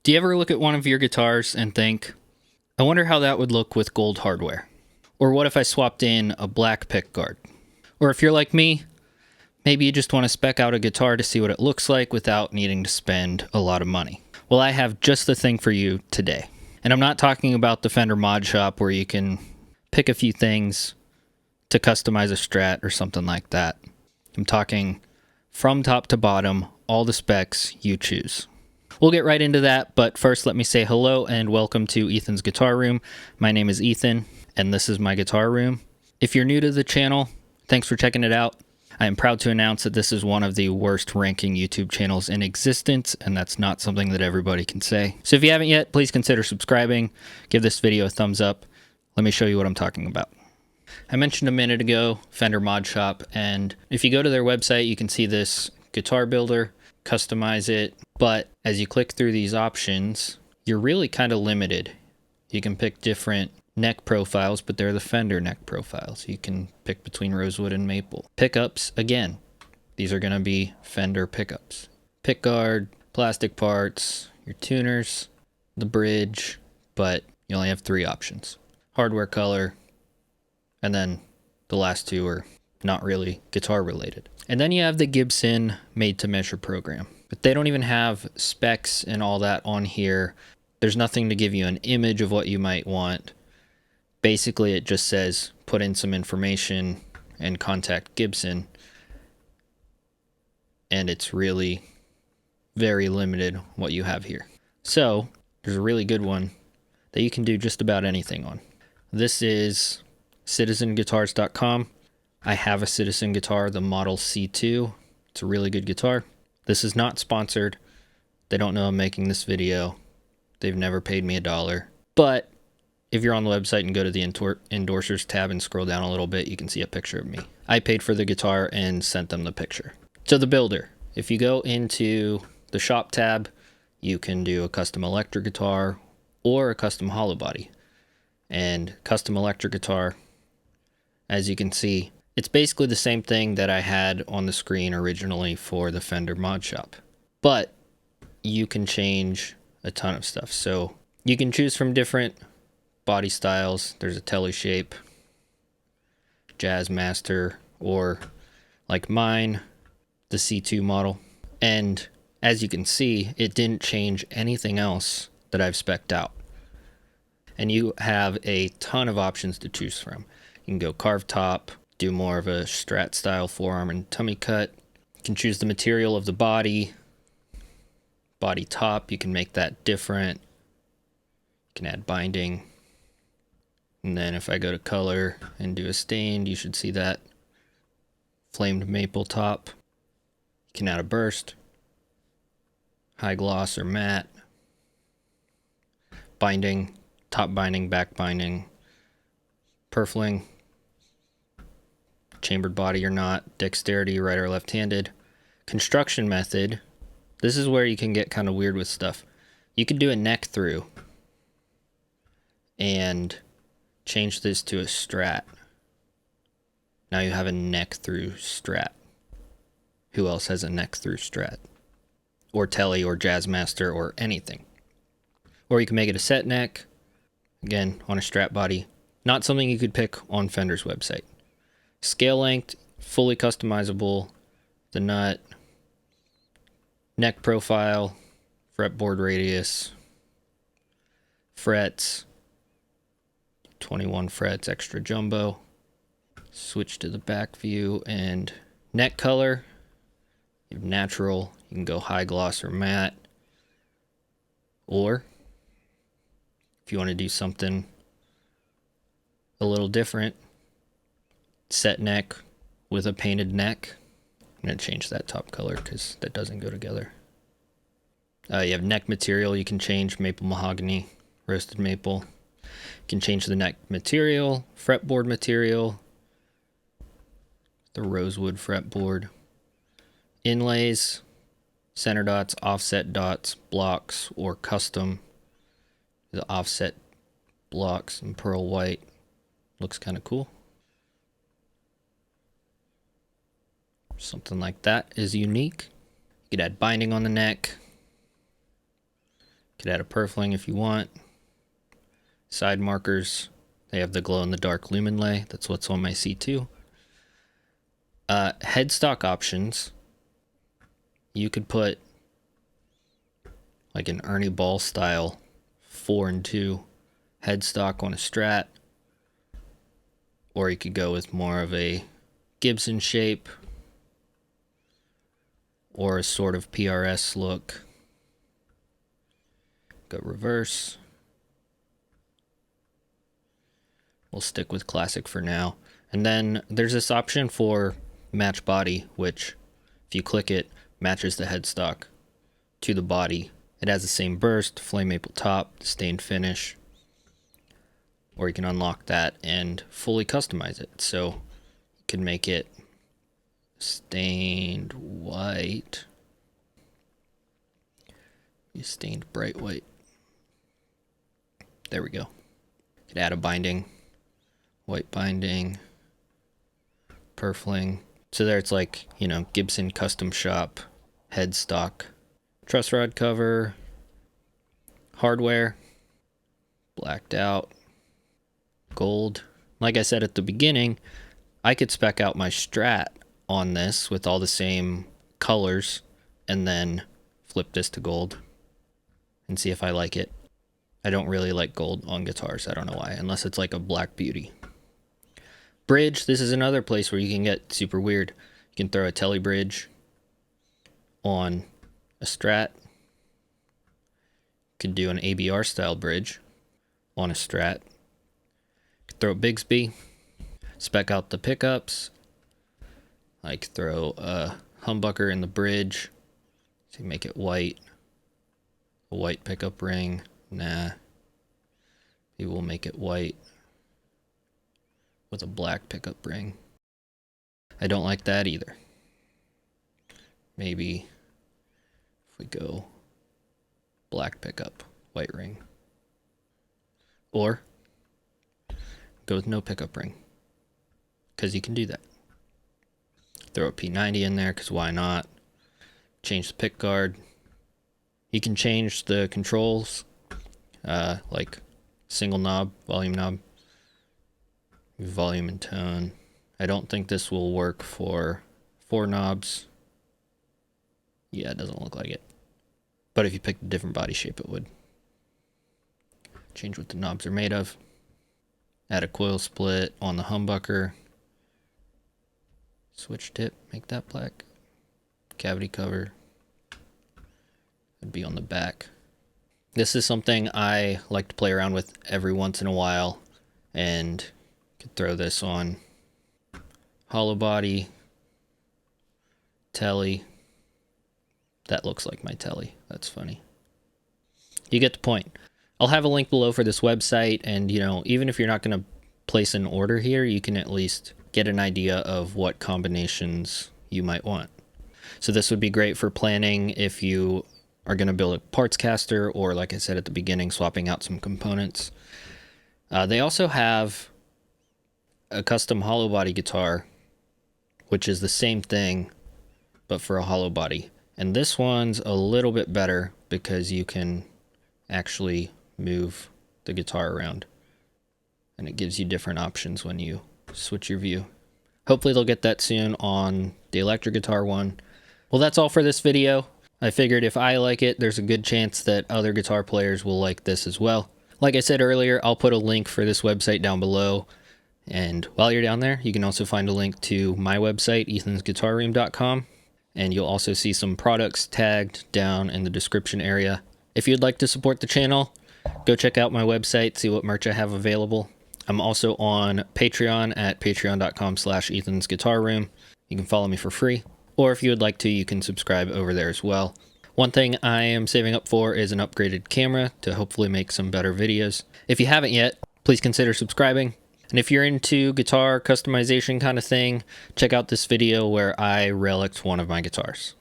Do you ever look at one of your guitars and think, I wonder how that would look with gold hardware? Or what if I swapped in a black pickguard? Or if you're like me, maybe you just want to spec out a guitar to see what it looks like without needing to spend a lot of money. Well, I have just the thing for you today. And I'm not talking about the Fender Mod Shop where you can pick a few things to customize a Strat or something like that. I'm talking from top to bottom, all the specs you choose. We'll get right into that, but first let me say hello and welcome to Ethan's Guitar Room. My name is Ethan, and this is my guitar room. If you're new to the channel, thanks for checking it out. I am proud to announce that this is one of the worst ranking YouTube channels in existence, and that's not something that everybody can say. So if you haven't yet, please consider subscribing. Give this video a thumbs up. Let me show you what I'm talking about. I mentioned a minute ago Fender Mod Shop, and if you go to their website, you can see this guitar builder, customize it, but as you click through these options, you're really kind of limited. You can pick different neck profiles, but they're the Fender neck profiles. You can pick between rosewood and maple. Pickups, again, these are going to be Fender pickups. Pickguard, plastic parts, your tuners, the bridge, but you only have 3 options. Hardware, color, and then the last 2 are not really guitar related. And then you have the Gibson made to measure program, but they don't even have specs and all that on here. There's nothing to give you an image of what you might want. Basically, it just says put in some information and contact Gibson. And it's really very limited what you have here. So there's a really good one that you can do just about anything on. This is citizenguitars.com. I have a Citizen guitar, the Model C2. It's a really good guitar. This is not sponsored. They don't know I'm making this video. They've never paid me $1. But if you're on the website and go to the endorsers tab and scroll down a little bit, you can see a picture of me. I paid for the guitar and sent them the picture. So the builder, if you go into the shop tab, you can do a custom electric guitar or a custom hollow body. And custom electric guitar, as you can see, it's basically the same thing that I had on the screen originally for the Fender Mod Shop. But you can change a ton of stuff. So you can choose from different body styles. There's a telly shape, Jazz Master, or like mine, the C2 model. And as you can see, it didn't change anything else that I've spec'd out. And you have a ton of options to choose from. You can go carved top, do more of a Strat style forearm and tummy cut. You can choose the material of the body top, you can make that different. You can add binding. And then if I go to color and do a stained, you should see that flamed maple top. You can add a burst, high gloss or matte, binding, top binding, back binding, purfling, chambered body or not, dexterity, right or left-handed. Construction method, this is where you can get kind of weird with stuff. You could do a neck through and change this to a Strat. Now you have a neck through Strat. Who else has a neck through Strat? Or Telly or Jazz Master or anything. Or you can make it a set neck, again, on a Strat body. Not something you could pick on Fender's website. Scale length, fully customizable. The nut, neck profile, fretboard radius, frets, 21 frets, extra jumbo. Switch to the back view, and neck color, you have natural, you can go high gloss or matte. Or if you want to do something a little different, set neck with a painted neck. I'm going to change that top color because that doesn't go together. You have neck material. You can change maple mahogany, roasted maple. You can change the neck material, fretboard material, the rosewood fretboard, inlays, center dots, offset dots, blocks, or custom. The offset blocks in pearl white looks kind of cool. Something like that is unique. You could add binding on the neck. Could add a purfling if you want. Side markers, they have the glow-in-the-dark lumen lay. That's what's on my C2. Headstock options. You could put like an Ernie Ball style 4 and 2 headstock on a Strat, or you could go with more of a Gibson shape or a sort of PRS look. Go reverse. We'll stick with classic for now. And then there's this option for match body, which if you click it, matches the headstock to the body. It has the same burst, flame maple top, stained finish, or you can unlock that and fully customize it. So you can make it stained white, stained bright white. There we go. You could add a binding, white binding, purfling. So there it's like, you know, Gibson custom shop, headstock, truss rod cover, hardware, blacked out, gold. Like I said at the beginning, I could spec out my Strat on this with all the same colors and then flip this to gold and see if I like it. I don't really like gold on guitars. I don't know why, unless it's like a Black Beauty. Bridge, this is another place where you can get super weird. You can throw a telly bridge on a Strat. You could do an ABR style bridge on a Strat. You could throw a Bigsby, spec out the pickups, like throw a humbucker in the bridge, so you make it white, a white pickup ring. Nah, maybe we'll make it white with a black pickup ring. I don't like that either. Maybe if we go black pickup, white ring. Or go with no pickup ring, because you can do that. Throw a P90 in there, because why not? Change the pick guard. You can change the controls, like single knob, volume and tone. I don't think this will work for 4 knobs. Yeah, it doesn't look like it. But if you picked a different body shape, it would. Change what the knobs are made of. Add a coil split on the humbucker. Switch tip, make that black. Cavity cover. It'd be on the back. This is something I like to play around with every once in a while, and could throw this on hollow body, telly. That looks like my telly. That's funny. You get the point. I'll have a link below for this website, and you know, even if you're not going to place an order here, you can at least get an idea of what combinations you might want. So this would be great for planning if you are going to build a partscaster, or like I said at the beginning, swapping out some components. They also have a custom hollow body guitar, which is the same thing, but for a hollow body. And this one's a little bit better because you can actually move the guitar around, and it gives you different options when you switch your view. Hopefully they'll get that soon on the electric guitar one. Well, that's all for this video. I figured if I like it, there's a good chance that other guitar players will like this as well. Like I said earlier, I'll put a link for this website down below. And while you're down there, you can also find a link to my website, ethansguitarroom.com. And you'll also see some products tagged down in the description area. If you'd like to support the channel, go check out my website, see what merch I have available. I'm also on Patreon at patreon.com/ethansguitarroom. You can follow me for free. Or if you would like to, you can subscribe over there as well. One thing I am saving up for is an upgraded camera to hopefully make some better videos. If you haven't yet, please consider subscribing. And if you're into guitar customization kind of thing, check out this video where I relicked one of my guitars.